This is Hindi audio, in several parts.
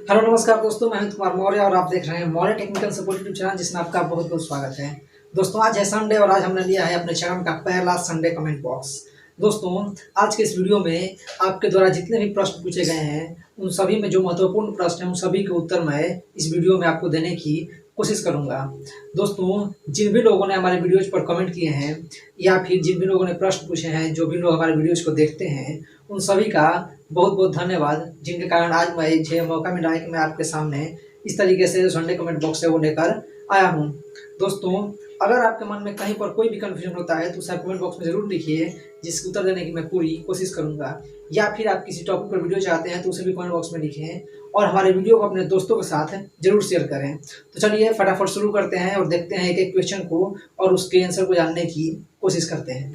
हेलो नमस्कार दोस्तों, मैं अमित कुमार मौर्य और आप देख रहे हैं Maurya technical support YouTube channel, जिसमें आपका बहुत बहुत स्वागत है। दोस्तों आज है संडे और आज हमने लिया है अपने चैनल का पहला संडे कमेंट बॉक्स। दोस्तों आज के इस वीडियो में आपके द्वारा जितने भी प्रश्न पूछे गए हैं उन सभी में जो महत्वपूर्ण प्रश्न हैं उन सभी के उत्तर मैं इस वीडियो में आपको देने की कोशिश करूंगा। दोस्तों जिन भी लोगों ने हमारे वीडियोज पर कमेंट किए हैं या फिर जिन भी लोगों ने प्रश्न पूछे हैं, जो भी लोग हमारे वीडियोज को देखते हैं, उन सभी का बहुत बहुत धन्यवाद, जिनके कारण आज मुझे मौका मिला है कि मैं आपके सामने इस तरीके से जो संडे कमेंट बॉक्स है वो लेकर आया हूँ। दोस्तों अगर आपके मन में कहीं पर कोई भी कन्फ्यूजन होता है तो उसे कमेंट बॉक्स में ज़रूर लिखिए, जिसके उत्तर देने की मैं पूरी कोशिश करूँगा। या फिर आप किसी टॉपिक पर वीडियो चाहते हैं तो उसे भी कमेंट बॉक्स में लिखें और हमारे वीडियो को अपने दोस्तों के साथ जरूर शेयर करें। तो चलिए फटाफट शुरू करते हैं और देखते हैं एक एक क्वेश्चन को और उसके आंसर को जानने की कोशिश करते हैं।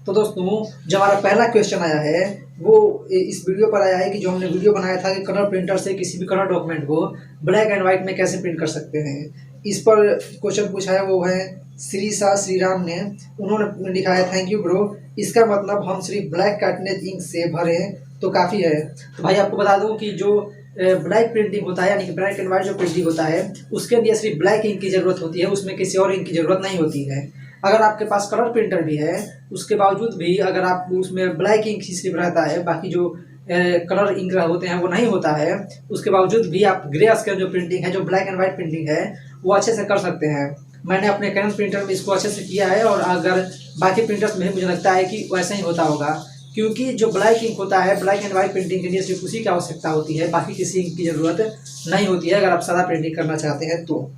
तो दोस्तों जो हमारा पहला क्वेश्चन आया है वो इस वीडियो पर आया है कि जो हमने वीडियो बनाया था कि कलर प्रिंटर से किसी भी कलर डॉक्यूमेंट को ब्लैक एंड व्हाइट में कैसे प्रिंट कर सकते हैं। इस पर क्वेश्चन पूछा है वो है श्री शाह श्रीराम ने। उन्होंने लिखा है थैंक यू ब्रो, इसका मतलब हम सिर्फ ब्लैक कार्टनेज इंक से भरें तो काफ़ी है। तो भाई आपको बता दूं कि जो ब्लैक प्रिंटिंग होता है यानी कि ब्लैक एंड व्हाइट जो प्रिंटिंग होता है उसके लिए सिर्फ ब्लैक इंक की ज़रूरत होती है, उसमें किसी और इंक की ज़रूरत नहीं होती है। अगर आपके पास कलर प्रिंटर भी है उसके बावजूद भी अगर आप उसमें ब्लैक इंक ही सिर्फ रहता है, बाकी जो कलर इंक होते हैं वो नहीं होता है, उसके बावजूद भी आप ग्रे स्केल जो प्रिंटिंग है, जो ब्लैक एंड व्हाइट प्रिंटिंग है, वो अच्छे से कर सकते हैं। मैंने अपने कैनन प्रिंटर में इसको अच्छे से किया है और अगर बाकी प्रिंटर्स में मुझे लगता है कि वैसा ही होता होगा, क्योंकि जो ब्लैक इंक होता है ब्लैक एंड व्हाइट प्रिंटिंग के लिए सिर्फ उसी की आवश्यकता होती है, बाकी किसी इंक की ज़रूरत नहीं होती है अगर आप सादा प्रिंटिंग करना चाहते हैं तो।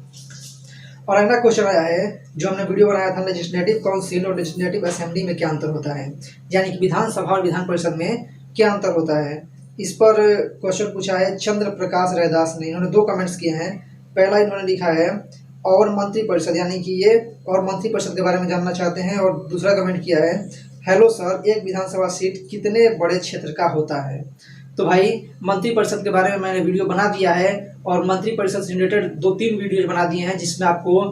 और अगला क्वेश्चन आया है जो हमने वीडियो बनाया था लेजिस्लेटिव काउंसिल और लेजिस्लेटिव असेंबली में क्या अंतर होता है, यानी कि विधानसभा और विधान परिषद में क्या अंतर होता है। इस पर क्वेश्चन पूछा है चंद्र प्रकाश रैदास ने। इन्होंने दो कमेंट्स किए हैं। पहला इन्होंने लिखा है और मंत्रिपरिषद, यानी कि ये और मंत्रिपरिषद के बारे में जानना चाहते हैं, और दूसरा कमेंट किया है हेलो सर, एक विधानसभा सीट कितने बड़े क्षेत्र का होता है। तो भाई मंत्रिपरिषद के बारे में मैंने वीडियो बना दिया है और मंत्रिपरिषद से रिलेटेड 2-3 वीडियो बना दिए हैं, जिसमें आपको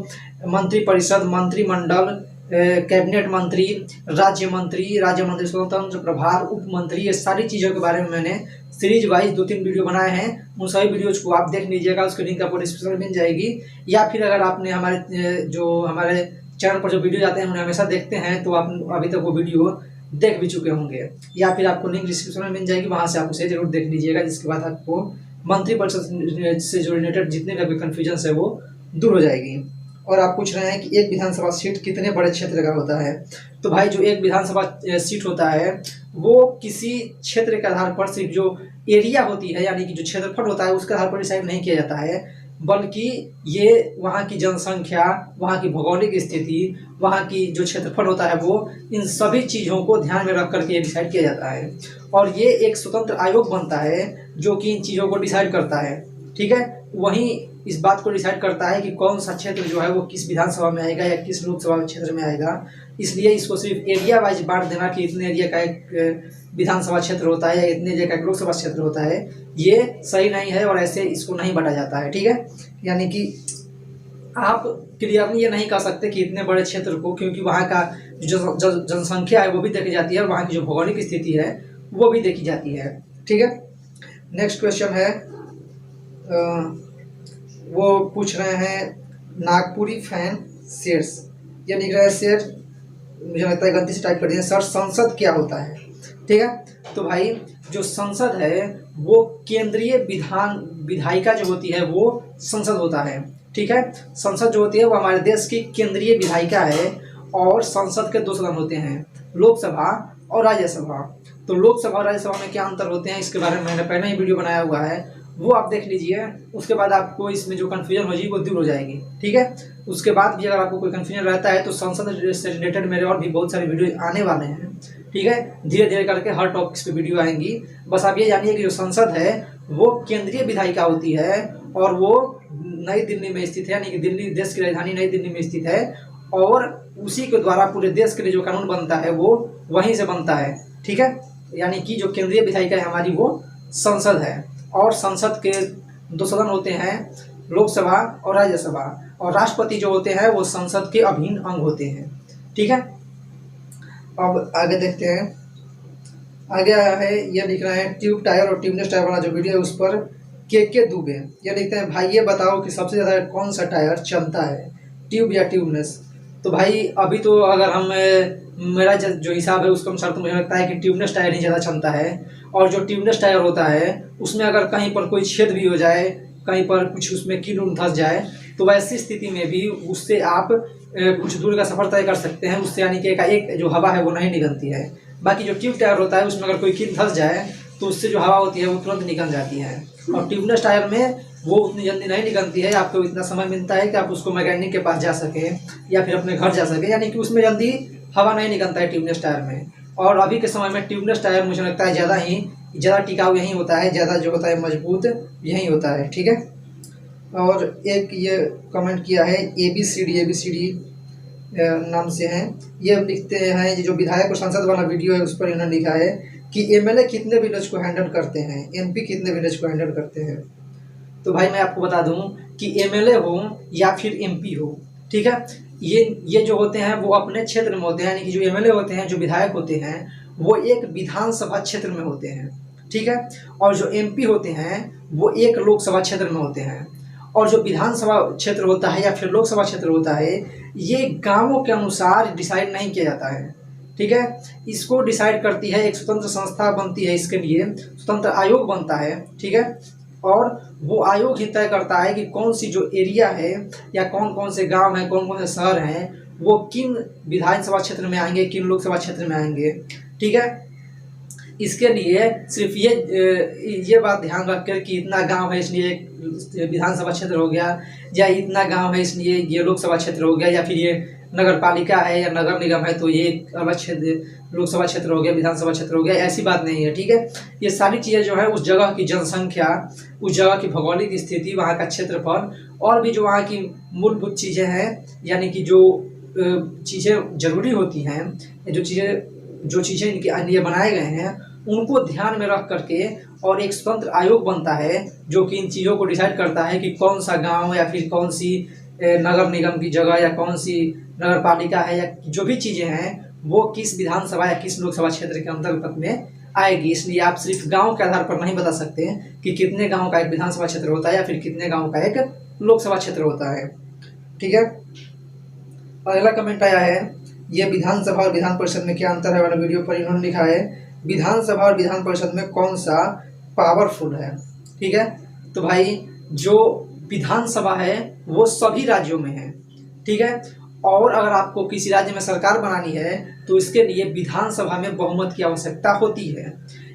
मंत्रिपरिषद, मंत्रिमंडल, कैबिनेट मंत्री, राज्य मंत्री स्वतंत्र प्रभार, उप मंत्री, ये सारी चीज़ों के बारे में मैंने सीरीज वाइज 2-3 वीडियो बनाए हैं। उन सभी वीडियोज को आप देख लीजिएगा, उसकी लिंक आपको डिस्क्रिप्शन में मिल जाएगी। या फिर अगर आपने हमारे चैनल पर जो वीडियो आते हैं उन्हें हमेशा देखते हैं तो आप अभी तक वो वीडियो देख भी चुके होंगे, या फिर आपको लिंक डिस्क्रिप्शन में मिल जाएगी, वहाँ से आप उसे जरूर देख लीजिएगा, जिसके बाद आपको मंत्रिपरिषद से जो रिलेटेड जितने भी कन्फ्यूजन है वो दूर हो जाएगी। और आप पूछ रहे हैं कि एक विधानसभा सीट कितने बड़े क्षेत्र का होता है। तो भाई जो एक विधानसभा सीट होता है वो किसी क्षेत्र के आधार पर सिर्फ जो एरिया होती है यानी कि जो क्षेत्रफल होता है उसके आधार पर डिसाइड नहीं किया जाता है, बल्कि ये वहाँ की जनसंख्या, वहाँ की भौगोलिक स्थिति, वहाँ की जो क्षेत्रफल होता है वो इन सभी चीज़ों को ध्यान में रख करके डिसाइड किया जाता है। और ये एक स्वतंत्र आयोग बनता है जो कि इन चीज़ों को डिसाइड करता है, ठीक है। वहीं इस बात को डिसाइड करता है कि कौन सा क्षेत्र जो है वो किस विधानसभा में आएगा या किस लोकसभा क्षेत्र में आएगा। इसलिए इसको सिर्फ एरिया वाइज बांट देना कि इतने एरिया का एक विधानसभा क्षेत्र होता है या इतने एरिया का एक लोकसभा क्षेत्र होता है, ये सही नहीं है और ऐसे इसको नहीं बांटा जाता है, ठीक है। यानी कि आप क्लियरली ये नहीं कह सकते कि इतने बड़े क्षेत्र को, क्योंकि वहाँ का जो जनसंख्या है वो भी देखी जाती है और वहाँ की जो भौगोलिक स्थिति है वो भी देखी जाती है, ठीक है। नेक्स्ट क्वेश्चन है वो पूछ रहे हैं नागपुरी फैन शेयर्स, ये लिख रहे हैं शेयर, मुझे लगता है गलती से टाइप कर दिया सर, संसद क्या होता है, ठीक है। तो भाई जो संसद है वो केंद्रीय विधायिका जो होती है वो संसद होता है, ठीक है। संसद जो होती है वो हमारे देश की केंद्रीय विधायिका है और संसद के 2 सदन होते हैं, लोकसभा और राज्यसभा। तो लोकसभा और राज्यसभा में क्या अंतर होते हैं इसके बारे में मैंने पहले ही वीडियो बनाया हुआ है, वो आप देख लीजिए। उसके बाद आपको इसमें जो कन्फ्यूजन हो जाएगी वो दूर हो जाएगी, ठीक है। उसके बाद भी अगर आपको कोई कन्फ्यूजन रहता है तो संसद से रिलेटेड मेरे और भी बहुत सारे वीडियो आने वाले हैं, ठीक है। धीरे धीरे करके हर टॉपिक्स पे वीडियो आएंगी। बस आप ये जानिए कि जो संसद है वो केंद्रीय विधायिका होती है और वो नई दिल्ली में स्थित है, यानी कि दिल्ली देश की राजधानी नई दिल्ली में स्थित है और उसी के द्वारा पूरे देश के लिए जो कानून बनता है वो वहीं से बनता है, ठीक है। यानी कि जो केंद्रीय विधायिका है हमारी वो संसद है और संसद के 2 सदन होते हैं, लोकसभा और राज्यसभा, और राष्ट्रपति जो होते हैं वो संसद के अभिन्न अंग होते हैं, ठीक है। अब आगे देखते हैं। आगे आया है ये लिख रहे हैं ट्यूब टायर और ट्यूबलेस टायर वाला जो वीडियो है उस पर के दुबे ये लिखते हैं, भाई ये बताओ कि सबसे ज़्यादा कौन सा टायर चलता है, ट्यूब या ट्यूबलेस। तो भाई अभी तो अगर हम मेरा जो हिसाब है उसके अनुसार तो मुझे लगता है कि ट्यूबलेस टायर ही ज़्यादा चलता है। और जो ट्यूबलेस टायर होता है उसमें अगर कहीं पर कोई छेद भी हो जाए, कहीं पर कुछ उसमें कील उल धंस जाए, तो वैसी स्थिति में भी उससे आप कुछ दूर का सफ़र तय कर सकते हैं उससे, यानी कि एक जो हवा है वो नहीं निकलती है। बाकी जो ट्यूब टायर होता है उसमें अगर कोई कील धंस जाए तो उससे जो हवा होती है वो तुरंत निकल जाती है। और ट्यूबलेस टायर में वो उतनी जल्दी नहीं निकलती है, आपको इतना समय मिलता है कि आप उसको मैकेनिक के पास जा सकें या फिर अपने घर जा सकें, यानी कि उसमें जल्दी हवा नहीं निकलता है ट्यूबलेस टायर में। और अभी के समय में ट्यूबलेस टायर मुझे लगता है ज़्यादा टिकाऊ यही होता है, ज़्यादा जो होता है मजबूत यही होता है। ठीक है। और एक ये कमेंट किया है ABCD नाम से हैं, ये लिखते हैं, ये जो विधायक और सांसद वाला वीडियो है उस पर इन्होंने लिखा है कि MLA कितने विलेज को हैंडल करते हैं, MP कितने विलेज को हैंडल करते हैं। तो भाई मैं आपको बता दूं कि MLA हो या फिर MP हो, ठीक है, ये जो होते हैं वो अपने क्षेत्र में होते हैं, यानी कि जो MLA होते हैं, जो विधायक होते हैं, वो एक विधानसभा क्षेत्र में होते हैं। ठीक है। और जो MP होते हैं वो एक लोकसभा क्षेत्र में होते हैं। और जो विधानसभा क्षेत्र होता है या फिर लोकसभा क्षेत्र होता है, ये गांवों के अनुसार डिसाइड नहीं किया जाता है। ठीक है। इसको डिसाइड करती है एक स्वतंत्र संस्था बनती है, इसके लिए स्वतंत्र आयोग बनता है। ठीक है। और वो आयोग ही तय करता है कि कौन सी जो एरिया है या कौन कौन से गांव हैं, कौन कौन से शहर हैं, वो किन विधानसभा क्षेत्र में आएंगे, किन लोकसभा क्षेत्र में आएंगे। ठीक है। इसके लिए सिर्फ ये बात ध्यान रखकर कि इतना गांव है इसलिए विधानसभा क्षेत्र हो गया, या इतना गांव है इसलिए ये लोकसभा क्षेत्र हो गया, या फिर ये नगर पालिका है या नगर निगम है तो ये अलग क्षेत्र लोकसभा क्षेत्र हो गया, विधानसभा क्षेत्र हो गया, ऐसी बात नहीं है। ठीक है। ये सारी चीज़ें जो है उस जगह की जनसंख्या, उस जगह की भौगोलिक स्थिति, वहाँ का क्षेत्रफल और भी जो वहाँ की मूलभूत चीज़ें हैं, यानी कि जो चीज़ें ज़रूरी होती हैं, जो चीज़ें इनके लिए बनाए गए हैं, उनको ध्यान में रख करके और एक स्वतंत्र आयोग बनता है जो कि इन चीज़ों को डिसाइड करता है कि कौन सा गांव या फिर कौन सी नगर निगम की जगह या कौन सी नगर पालिका है या जो भी चीज़ें हैं वो किस विधानसभा या किस लोकसभा क्षेत्र के अंतर्गत में आएगी। इसलिए आप सिर्फ गांव के आधार पर नहीं बता सकते कि कितने गांव का एक विधानसभा क्षेत्र होता है या फिर कितने गांव का एक लोकसभा क्षेत्र होता है। ठीक है। अगला कमेंट आया है, ये विधानसभा और विधान परिषद में क्या अंतर है वाला वीडियो पर इन्होंने लिखा है, विधानसभा और विधान परिषद में कौन सा पावरफुल है। ठीक है। तो भाई जो विधानसभा है वो सभी राज्यों में है। ठीक है। और अगर आपको किसी राज्य में सरकार बनानी है तो इसके लिए विधानसभा में बहुमत की आवश्यकता होती है,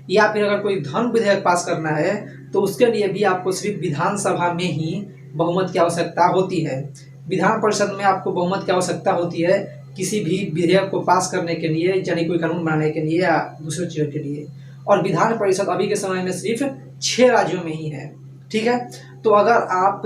या फिर अगर कोई धन विधेयक पास करना है तो उसके लिए भी आपको सिर्फ विधानसभा में ही बहुमत की आवश्यकता होती है। विधान परिषद में आपको बहुमत की आवश्यकता होती है किसी भी विधेयक को पास करने के लिए, यानी कोई कानून बनाने के लिए या दूसरे चीज़ों के लिए। और विधान परिषद अभी के समय में सिर्फ 6 राज्यों में ही है। ठीक है। तो अगर आप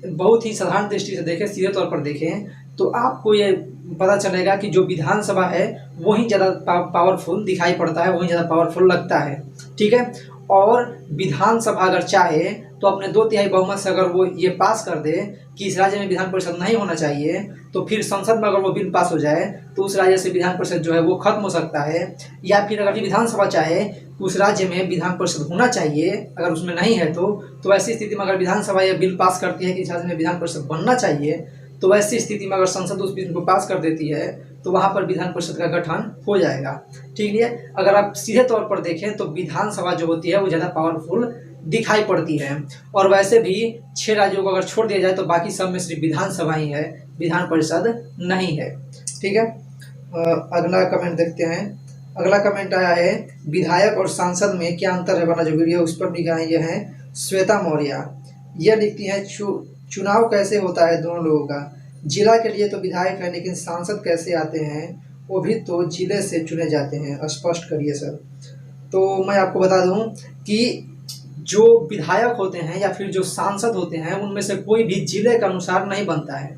बहुत ही साधारण दृष्टि से देखें, सीधे तौर पर देखें, तो आपको ये पता चलेगा कि जो विधानसभा है वही ज़्यादा पावरफुल दिखाई पड़ता है, वही ज़्यादा पावरफुल लगता है। ठीक है। और विधानसभा अगर चाहे तो अपने 2/3 बहुमत से अगर वो ये पास कर दे कि इस राज्य में विधान परिषद नहीं होना चाहिए, तो फिर संसद में अगर वो बिल पास हो जाए तो उस राज्य से विधान परिषद जो है वो खत्म हो सकता है। या फिर अगर विधानसभा चाहे उस राज्य में विधान परिषद होना चाहिए, अगर उसमें नहीं है तो ऐसी स्थिति में अगर विधानसभा यह बिल पास करती है कि इस राज्य में विधान परिषद बनना चाहिए, तो ऐसी स्थिति में अगर संसद उस बिल को पास कर देती है तो वहाँ पर विधान परिषद का गठन हो जाएगा। ठीक है। अगर आप सीधे तौर पर देखें तो विधानसभा जो होती है वो ज़्यादा पावरफुल दिखाई पड़ती है। और वैसे भी 6 राज्यों को अगर छोड़ दिया जाए तो बाकी सब में सिर्फ विधानसभा ही है, विधान परिषद नहीं है। ठीक है। अगला कमेंट देखते हैं। अगला कमेंट आया है, विधायक और सांसद में क्या अंतर है वाला जो वीडियो उस पर लिखा है, ये है श्वेता मौर्य। यह लिखती है, चुनाव कैसे होता है दोनों लोगों का, जिला के लिए तो विधायक है लेकिन सांसद कैसे आते हैं, वो भी तो जिले से चुने जाते हैं, स्पष्ट करिए सर। तो मैं आपको बता दूं कि जो विधायक होते हैं या फिर जो सांसद होते हैं उनमें से कोई भी जिले के अनुसार नहीं बनता है।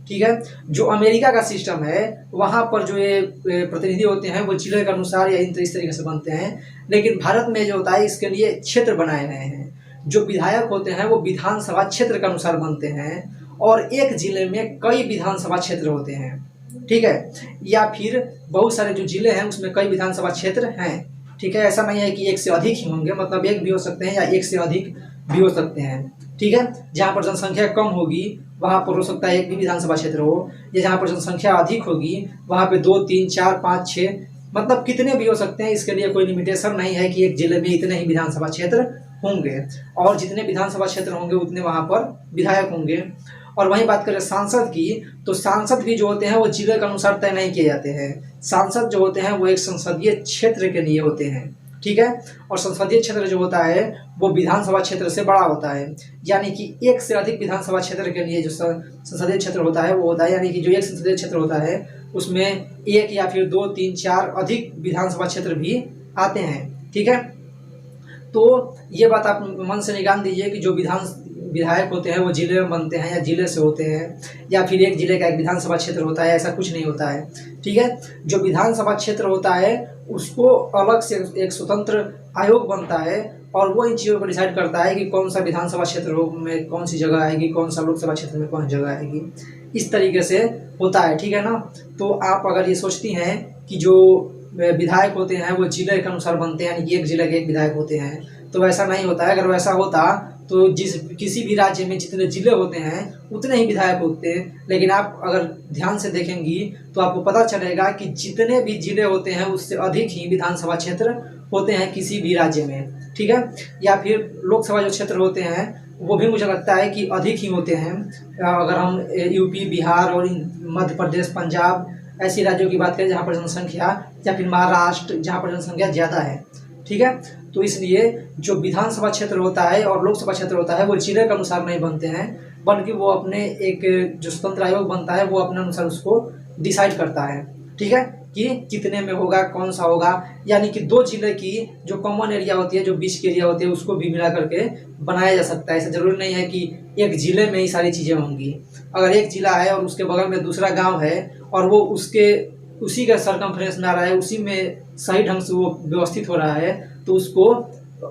ठीक है। जो अमेरिका का सिस्टम है वहाँ पर जो ये प्रतिनिधि होते हैं वो जिले के अनुसार या इस तरीके से बनते हैं, लेकिन भारत में जो होता है इसके लिए क्षेत्र बनाए गए हैं। जो विधायक होते हैं वो विधानसभा क्षेत्र के अनुसार बनते हैं और एक जिले में कई विधानसभा क्षेत्र होते हैं। ठीक है। या फिर बहुत सारे जो जिले हैं उसमें कई विधानसभा क्षेत्र हैं। ठीक है। ऐसा नहीं है कि एक से अधिक ही होंगे, मतलब एक भी हो सकते हैं या एक से अधिक भी हो सकते हैं। ठीक है, जहाँ पर जनसंख्या कम होगी वहाँ पर हो सकता है एक भी विधानसभा क्षेत्र हो, या जहाँ पर जनसंख्या अधिक होगी वहाँ पे 2, 3, 4, 5, 6 मतलब कितने भी हो सकते हैं। इसके लिए कोई लिमिटेशन नहीं है कि एक जिले में इतने ही विधानसभा क्षेत्र होंगे, और जितने विधानसभा क्षेत्र होंगे उतने वहाँ पर विधायक होंगे। और वहीं बात करें सांसद की, तो सांसद भी जो होते हैं वो जिले के अनुसार तय नहीं किए जाते हैं। सांसद जो होते हैं वो एक संसदीय क्षेत्र के लिए होते हैं। ठीक है, और संसदीय क्षेत्र जो होता है वो विधानसभा क्षेत्र से बड़ा होता है, यानी कि एक से अधिक विधानसभा क्षेत्र के लिए जो संसदीय क्षेत्र होता है वो होता है, यानी कि जो एक संसदीय क्षेत्र होता है उसमें एक या फिर 2, 3, 4 अधिक विधानसभा क्षेत्र भी आते हैं। ठीक है, तो ये बात आप मन से निकाल दीजिए कि जो विधायक होते हैं वो जिले में बनते हैं या जिले से होते हैं, या फिर एक जिले का एक विधानसभा क्षेत्र होता है, ऐसा कुछ नहीं होता है। ठीक है, जो विधानसभा क्षेत्र होता है उसको अलग से एक स्वतंत्र आयोग बनता है, और वो इन चीज़ों को डिसाइड करता है कि कौन सा विधानसभा क्षेत्र में कौन सी जगह आएगी, कौन सा लोकसभा क्षेत्र में कौन सी जगह आएगी, इस तरीके से होता है। ठीक है ना, तो आप अगर ये सोचती हैं कि जो विधायक होते हैं वो जिले के अनुसार बनते हैं, यानी कि एक जिले के एक विधायक होते हैं, तो वैसा नहीं होता है। अगर वैसा होता तो किसी भी राज्य में जितने जिले होते हैं उतने ही विधायक होते हैं। लेकिन आप अगर ध्यान से देखेंगी तो आपको पता चलेगा कि जितने भी जिले होते हैं उससे अधिक ही विधानसभा क्षेत्र होते हैं किसी भी राज्य में। ठीक है, या फिर लोकसभा जो क्षेत्र होते हैं वो भी मुझे लगता है कि अधिक ही होते हैं। अगर हम यूपी, बिहार और मध्य प्रदेश, पंजाब ऐसे राज्यों की बात करें जहाँ पर जनसंख्या, या फिर महाराष्ट्र जहाँ पर जनसंख्या ज़्यादा है। ठीक है, तो इसलिए जो विधानसभा क्षेत्र होता है और लोकसभा क्षेत्र होता है वो जिले के अनुसार नहीं बनते हैं, बल्कि वो अपने एक जो स्वतंत्र आयोग बनता है वो अपने अनुसार उसको डिसाइड करता है। ठीक है, कि कितने में होगा, कौन सा होगा, यानी कि 2 जिले की जो कॉमन एरिया होती है, जो बीच की एरिया होती है, उसको भी मिला करके बनाया जा सकता है। ऐसा जरूरी नहीं है कि एक जिले में ही सारी चीज़ें होंगी। अगर एक जिला है और उसके बगल में दूसरा गाँव है और वो उसी का सरकमफ्रेंस में आ रहा है, उसी में सही ढंग से वो व्यवस्थित हो रहा है, तो उसको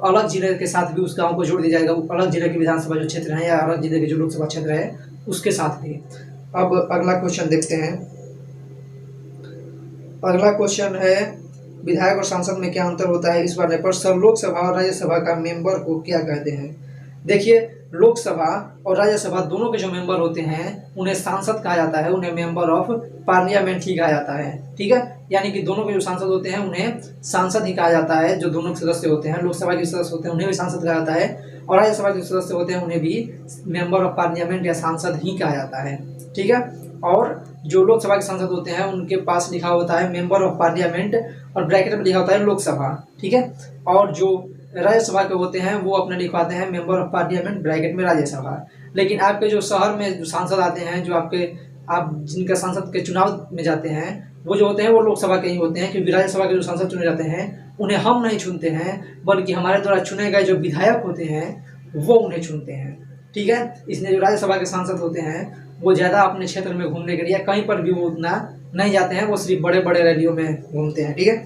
अलग जिले के साथ भी उस गांव को जोड़ दिया जाएगा, अलग जिले के विधानसभा जो क्षेत्र है या अलग जिले के जो लोकसभा क्षेत्र है उसके साथ भी। अब अगला क्वेश्चन देखते हैं। अगला क्वेश्चन है विधायक और सांसद में क्या अंतर होता है इस बारे पर सर लोकसभा और राज्यसभा का मेंबर को क्या कहते हैं। देखिए, लोकसभा और राज्यसभा दोनों के जो मेंबर होते हैं उन्हें सांसद कहा जाता है, उन्हें मेंबर ऑफ पार्लियामेंट ही कहा जाता है। ठीक है, यानी कि दोनों के जो सांसद होते हैं उन्हें सांसद ही कहा जाता है। जो दोनों सदस्य होते हैं, लोकसभा के सदस्य होते हैं उन्हें भी सांसद कहा जाता है, और राज्यसभा के सदस्य होते हैं उन्हें भी मेंबर ऑफ पार्लियामेंट या सांसद ही कहा जाता है। ठीक है, और जो लोकसभा के सांसद होते हैं उनके पास लिखा होता है मेंबर ऑफ पार्लियामेंट और ब्रैकेट में लिखा होता है लोकसभा। ठीक है, और जो राज्यसभा के होते हैं वो अपने लिखवाते हैं मेंबर ऑफ पार्लियामेंट ब्रैकेट में राज्यसभा। लेकिन आपके जो शहर में जो सांसद आते हैं, जो आप जिनका सांसद के चुनाव में जाते हैं वो जो होते हैं वो लोकसभा के ही होते हैं, क्योंकि राज्यसभा के जो सांसद चुने जाते हैं उन्हें हम नहीं चुनते हैं, बल्कि हमारे द्वारा चुने गए जो विधायक होते हैं वो उन्हें चुनते हैं। ठीक है, इसलिए जो राज्यसभा के सांसद होते हैं वो ज़्यादा अपने क्षेत्र में घूमने के लिए कहीं पर भी वो उतना नहीं जाते हैं, वो सिर्फ बड़े बड़े रैलियों में घूमते हैं। ठीक है,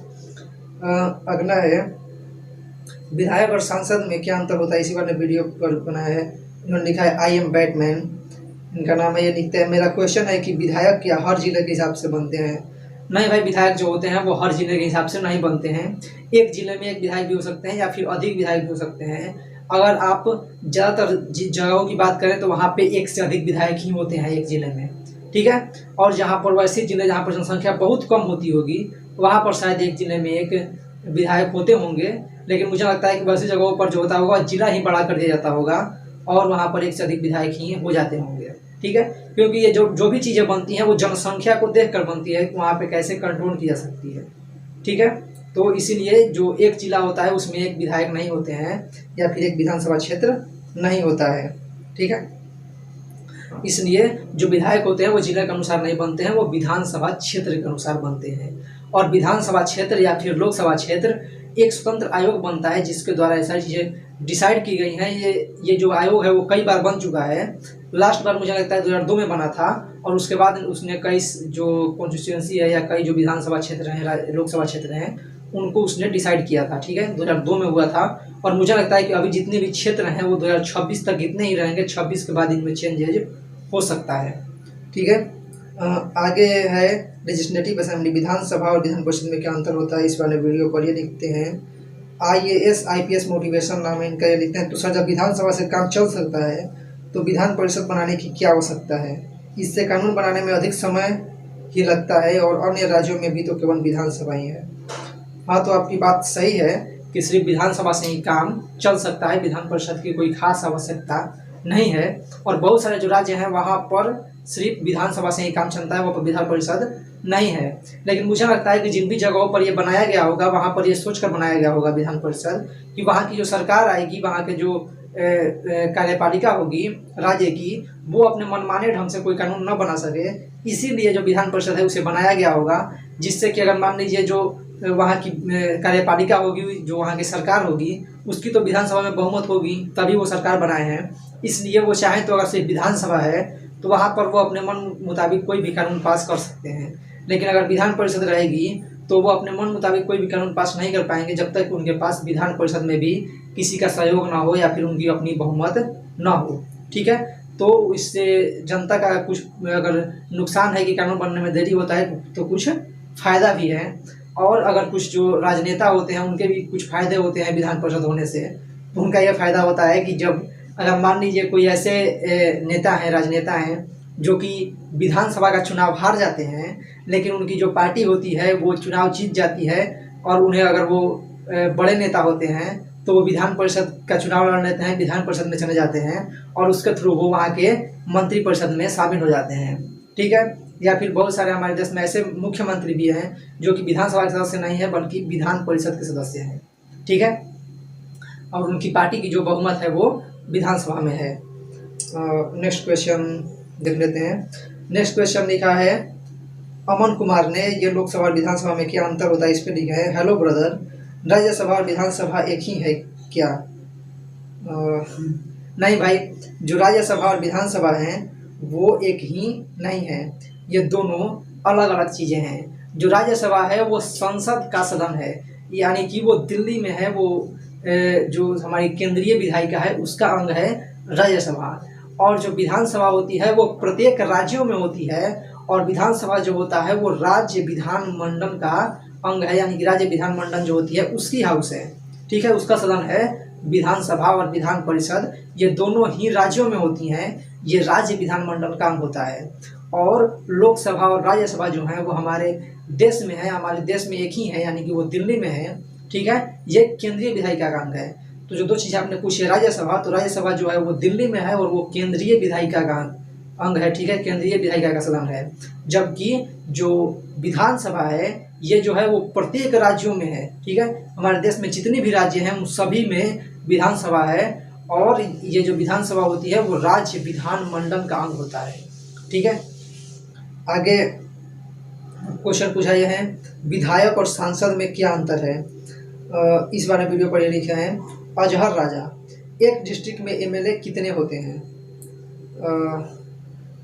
अगला है विधायक और सांसद में क्या अंतर होता है, इसी बारे में वीडियो पर बनाया है। इन्होंने लिखा है आई एम बैटमैन, इनका नाम है। ये लिखते हैं मेरा क्वेश्चन है कि विधायक क्या हर जिले के हिसाब से बनते हैं। नहीं भाई, विधायक जो होते हैं वो हर जिले के हिसाब से नहीं बनते हैं। एक जिले में एक विधायक भी हो सकते हैं या फिर अधिक विधायक भी हो सकते हैं। अगर आप ज़्यादातर जगहों की बात करें तो वहाँ पे एक से अधिक विधायक ही होते हैं एक जिले में। ठीक है, और जहाँ पर वैसे जिले जहाँ पर जनसंख्या बहुत कम होती होगी वहाँ पर शायद एक जिले में एक विधायक होते होंगे, लेकिन मुझे लगता है कि वैसी जगहों पर जो होता होगा जिला ही बड़ा कर दिया जाता होगा और वहाँ पर एक से अधिक विधायक ही हो जाते होंगे। ठीक है, क्योंकि ये जो भी चीज़ें बनती हैं वो जनसंख्या को देख कर बनती है कि वहाँ पे कैसे कंट्रोल की जा सकती है। ठीक है, तो इसीलिए जो एक जिला होता है उसमें एक विधायक नहीं होते हैं या फिर एक विधानसभा क्षेत्र नहीं होता है। ठीक है, इसलिए जो विधायक होते हैं वो जिले के अनुसार नहीं बनते हैं, वो विधानसभा क्षेत्र के अनुसार बनते हैं। और विधानसभा क्षेत्र या फिर लोकसभा क्षेत्र एक स्वतंत्र आयोग बनता है जिसके द्वारा ये सारी चीज़ें डिसाइड की गई हैं। ये जो आयोग है वो कई बार बन चुका है। लास्ट बार मुझे लगता है 2002 में बना था, और उसके बाद उसने कई जो कॉन्स्टिट्यूएंसी है या कई जो विधानसभा क्षेत्र हैं, लोकसभा क्षेत्र हैं, उनको उसने डिसाइड किया था। ठीक है, 2002 में हुआ था, और मुझे लगता है कि अभी जितने भी क्षेत्र हैं वो 2026 तक इतने ही रहेंगे। 26 के बाद इनमें चेंजेज हो सकता है। ठीक है, आगे है लेजिस्लेटिव असेंबली, विधानसभा और विधान परिषद में क्या अंतर होता है इस वाले वीडियो पर। ये लिखते हैं IAS IPS मोटिवेशन नाम है इनका, ये लिखते हैं। तो सर, जब विधानसभा से काम चल सकता है तो विधान परिषद बनाने की क्या आवश्यकता है? इससे कानून बनाने में अधिक समय ही लगता है और अन्य राज्यों में भी तो केवल विधानसभा ही है। हाँ, तो आपकी बात सही है कि सिर्फ विधानसभा से ही काम चल सकता है, विधान परिषद की कोई खास आवश्यकता नहीं है। और बहुत सारे जो राज्य हैं वहाँ पर सिर्फ विधानसभा से ही काम चलता है, वहाँ पर विधान परिषद नहीं है। लेकिन मुझे लगता है कि जिन भी जगहों पर ये बनाया गया होगा वहाँ पर ये सोच कर बनाया गया होगा विधान परिषद कि वहाँ की जो सरकार आएगी, वहाँ के जो कार्यपालिका होगी राज्य की, वो अपने मनमाने ढंग से कोई कानून न बना सके, इसीलिए जो विधान परिषद है उसे बनाया गया होगा। जिससे कि अगर मान लीजिए जो वहाँ की कार्यपालिका होगी, जो वहाँ की सरकार होगी, उसकी तो विधानसभा में बहुमत होगी, तभी वो सरकार बनाए हैं। इसलिए वो चाहे तो अगर सिर्फ विधानसभा है तो वहाँ पर वो अपने मन मुताबिक कोई भी कानून पास कर सकते हैं। लेकिन अगर विधान परिषद रहेगी तो वो अपने मन मुताबिक कोई भी कानून पास नहीं कर पाएंगे जब तक उनके पास विधान परिषद में भी किसी का सहयोग ना हो या फिर उनकी अपनी बहुमत ना हो। ठीक है, तो इससे जनता का कुछ अगर नुकसान है कि कानून बनने में देरी होता है, तो कुछ फ़ायदा भी है। और अगर कुछ जो राजनेता होते हैं उनके भी कुछ फ़ायदे होते हैं विधान परिषद होने से। तो उनका यह फ़ायदा होता है कि जब अगर मान लीजिए कोई ऐसे नेता हैं, राजनेता हैं, जो कि विधानसभा का चुनाव हार जाते हैं, लेकिन उनकी जो पार्टी होती है वो चुनाव जीत जाती है, और उन्हें अगर वो बड़े नेता होते हैं तो वो विधान परिषद का चुनाव लड़ लेते हैं, विधान परिषद में चले जाते हैं, और उसके थ्रू वो वहाँ के मंत्री परिषद में शामिल हो जाते हैं। ठीक है, या फिर बहुत सारे हमारे देश में ऐसे मुख्यमंत्री भी हैं जो कि विधानसभा के सदस्य नहीं है बल्कि विधान परिषद के सदस्य हैं। ठीक है, और उनकी पार्टी की जो बहुमत है वो विधानसभा में है। नेक्स्ट क्वेश्चन देख लेते हैं। नेक्स्ट क्वेश्चन लिखा है अमन कुमार ने, ये लोकसभा और विधानसभा में क्या अंतर होता है इस पर लिखा है। हेलो ब्रदर, राज्यसभा और विधानसभा एक ही है क्या? नहीं भाई, जो राज्यसभा और विधानसभा हैं वो एक ही नहीं है, ये दोनों अलग अलग चीज़ें हैं। जो राज्यसभा है वो संसद का सदन है, यानी कि वो दिल्ली में है, वो जो हमारी केंद्रीय विधायिका है उसका अंग है राज्यसभा। और जो विधानसभा होती है वो प्रत्येक राज्यों में होती है, और विधानसभा जो होता है वो राज्य विधानमंडल का अंग है, यानी कि राज्य विधानमंडल जो होती है उसकी हाउस है। ठीक है, उसका सदन है विधानसभा। और विधान परिषद ये दोनों ही राज्यों में होती हैं, ये राज्य विधानमंडल का अंग होता है। और लोकसभा और राज्यसभा जो है वो हमारे देश में है, हमारे देश में एक ही है, यानी कि वो दिल्ली में है। ठीक है, ये केंद्रीय विधायिका का अंग है। तो जो दो चीज़ें आपने पूछी, राज्यसभा, तो राज्यसभा जो है वो दिल्ली में है और वो केंद्रीय विधायिका का अंग है। ठीक है, केंद्रीय विधायिका का सदन है। जबकि जो विधानसभा है ये जो है वो प्रत्येक राज्यों में है। ठीक है, हमारे देश में जितने भी राज्य हैं उन सभी में विधानसभा है, और ये जो विधानसभा होती है वो राज्य विधानमंडल का अंग होता है। ठीक है, आगे क्वेश्चन पूछा यह है विधायक और सांसद में क्या अंतर है। इस बारे में वीडियो पर लिखा है अजहर राजा, एक डिस्ट्रिक्ट में एमएलए कितने होते हैं?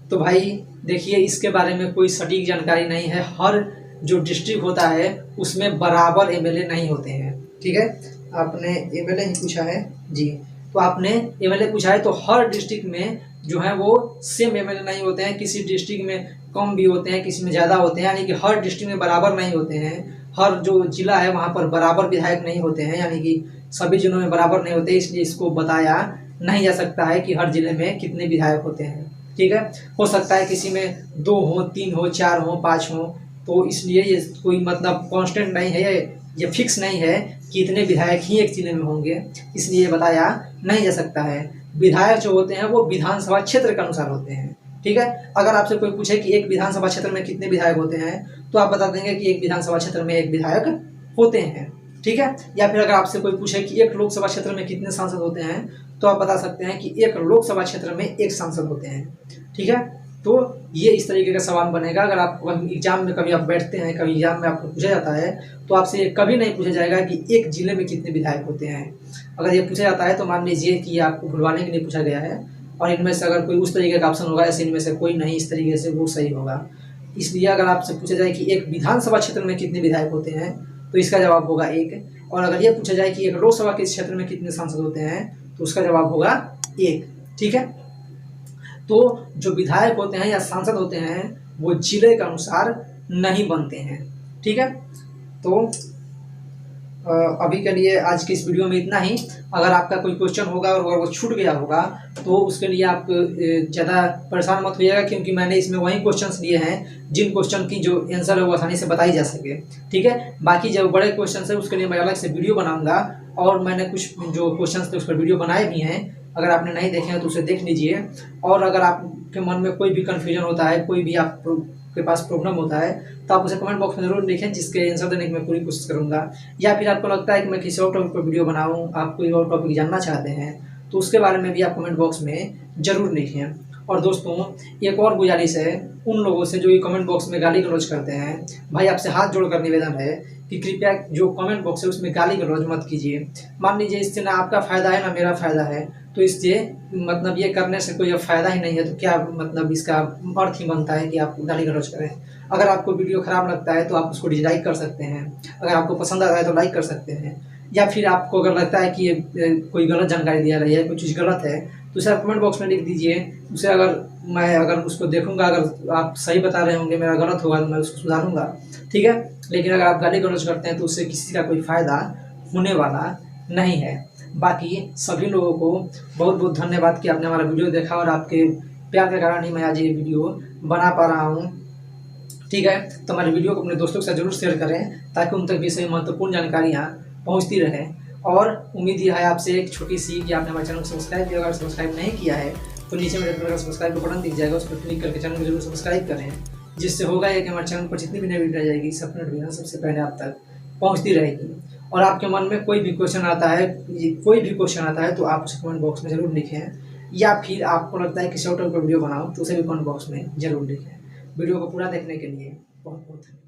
तो भाई देखिए, इसके बारे में कोई सटीक जानकारी नहीं है। हर जो डिस्ट्रिक्ट होता है उसमें बराबर एमएलए नहीं होते हैं। ठीक है, आपने एमएलए ही पूछा है जी, तो आपने एमएलए पूछा है, तो हर डिस्ट्रिक्ट में जो है वो सेम एमएलए नहीं होते हैं। किसी डिस्ट्रिक्ट में कम भी होते हैं, किसी में ज़्यादा होते हैं, यानी कि हर डिस्ट्रिक्ट में बराबर नहीं होते हैं। हर जो जिला है वहाँ पर बराबर विधायक नहीं होते हैं, यानी कि सभी जिलों में बराबर नहीं होते, इसलिए इसको बताया नहीं जा सकता है कि हर जिले में कितने विधायक होते हैं। ठीक है, हो सकता है किसी में 2 हो, 3 हो, 4 हो, 5 हो, तो इसलिए ये कोई मतलब कांस्टेंट नहीं है, ये फिक्स नहीं है कि इतने विधायक ही एक जिले में होंगे, इसलिए बताया नहीं जा सकता है। विधायक जो होते हैं वो विधानसभा क्षेत्र के अनुसार होते हैं। ठीक है, अगर आपसे कोई पूछे कि एक विधानसभा क्षेत्र में कितने विधायक होते हैं, तो आप बता देंगे कि एक विधानसभा क्षेत्र में 1 विधायक होते हैं। ठीक है, या फिर अगर आपसे कोई पूछे कि एक लोकसभा क्षेत्र में कितने सांसद होते हैं, तो आप बता सकते हैं कि एक लोकसभा क्षेत्र में 1 सांसद होते हैं। ठीक है, तो ये इस तरीके का सवाल बनेगा। अगर आप एग्जाम में कभी आप बैठते हैं, कभी एग्जाम में आपको पूछा जाता है, तो आपसे ये कभी नहीं पूछा जाएगा कि एक जिले में कितने विधायक होते हैं। अगर ये पूछा जाता है तो मान लीजिए कि आपको भुलवाने के लिए पूछा गया है, और इनमें से अगर कोई उस तरीके का ऑप्शन होगा, ऐसे इनमें से कोई नहीं इस तरीके से वो सही होगा। इसलिए अगर आपसे पूछा जाए कि एक विधानसभा क्षेत्र में कितने विधायक होते हैं, तो इसका जवाब होगा 1। और अगर ये पूछा जाए कि एक लोकसभा के क्षेत्र में कितने सांसद होते हैं, तो उसका जवाब होगा 1। ठीक है, तो जो विधायक होते हैं या सांसद होते हैं वो जिले के अनुसार नहीं बनते हैं। ठीक है, तो अभी के लिए आज की इस वीडियो में इतना ही। अगर आपका कोई क्वेश्चन होगा और अगर वो छूट गया होगा तो उसके लिए आप ज़्यादा परेशान मत होइएगा, क्योंकि मैंने इसमें वही क्वेश्चंस लिए हैं जिन क्वेश्चन की जो आंसर है वो आसानी से बताई जा सके। ठीक है, बाकी जो बड़े क्वेश्चन है उसके लिए मैं अलग से वीडियो बनाऊँगा, और मैंने कुछ जो क्वेश्चन थे उस पर वीडियो बनाए भी हैं। अगर आपने नहीं देखे हैं तो उसे देख लीजिए। और अगर आपके मन में कोई भी कन्फ्यूजन होता है, कोई भी आप के पास प्रॉब्लम होता है, तो आप उसे कमेंट बॉक्स में ज़रूर लिखें, जिसके आंसर देने की मैं पूरी कोशिश करूँगा। या फिर आपको लगता है कि मैं किसी और टॉपिक पर वीडियो बनाऊँ, आप कोई और टॉपिक जानना चाहते हैं, तो उसके बारे में भी आप कमेंट बॉक्स में ज़रूर लिखें। और दोस्तों, एक और गुजारिश है उन लोगों से जो ये कमेंट बॉक्स में गाली गलौज करते हैं, भाई आपसे हाथ जोड़कर निवेदन है कि कृपया जो कमेंट बॉक्स है उसमें गाली गलौज मत कीजिए। मान लीजिए इससे ना आपका फ़ायदा है ना मेरा फ़ायदा है, तो इससे मतलब ये करने से कोई फ़ायदा ही नहीं है, तो क्या मतलब इसका अर्थ ही बनता है कि आप गाली गलौज करें। अगर आपको वीडियो ख़राब लगता है तो आप उसको डिसलाइक कर सकते हैं, अगर आपको पसंद आता है तो लाइक कर सकते हैं। या फिर आपको अगर लगता है कि ये कोई गलत जानकारी दिया रही है, कोई चीज़ गलत है, तो उसे आप कमेंट बॉक्स में लिख दीजिए। उसे अगर उसको देखूँगा, अगर आप सही बता रहे होंगे, मेरा गलत होगा तो मैं उसको सुधारूँगा। ठीक है, लेकिन अगर आप गाली गलौज करते हैं तो उससे किसी का कोई फ़ायदा होने वाला नहीं है। बाकी सभी लोगों को बहुत बहुत धन्यवाद कि आपने हमारा वीडियो देखा, और आपके प्यार के कारण ही मैं आज ये वीडियो बना पा रहा हूँ। ठीक है, तो हमारे वीडियो को अपने दोस्तों के साथ जरूर शेयर करें, ताकि उन तक भी सही महत्वपूर्ण जानकारियाँ पहुँचती रहें। और उम्मीद ये है आपसे एक छोटी सी कि आपने हमारे चैनल को सब्सक्राइब किया। अगर सब्सक्राइब नहीं किया है तो नीचे में रेड कलर का सब्सक्राइब का बटन दिख जाएगा, उस पर क्लिक करके चैनल को जरूर सब्सक्राइब करें, जिससे होगा ये कि हमारे चैनल पर जितनी भी नई वीडियो आ जाएगी सब नोटिफिकेशन सबसे पहले आप तक पहुँचती रहेगी। और आपके मन में कोई भी क्वेश्चन आता है तो आप उसे कमेंट बॉक्स में ज़रूर लिखें, या फिर आपको लगता है किसी और टॉपिक पर वीडियो बनाओ तो उसे भी कमेंट बॉक्स में ज़रूर लिखें। वीडियो को पूरा देखने के लिए बहुत बहुत धन्यवाद।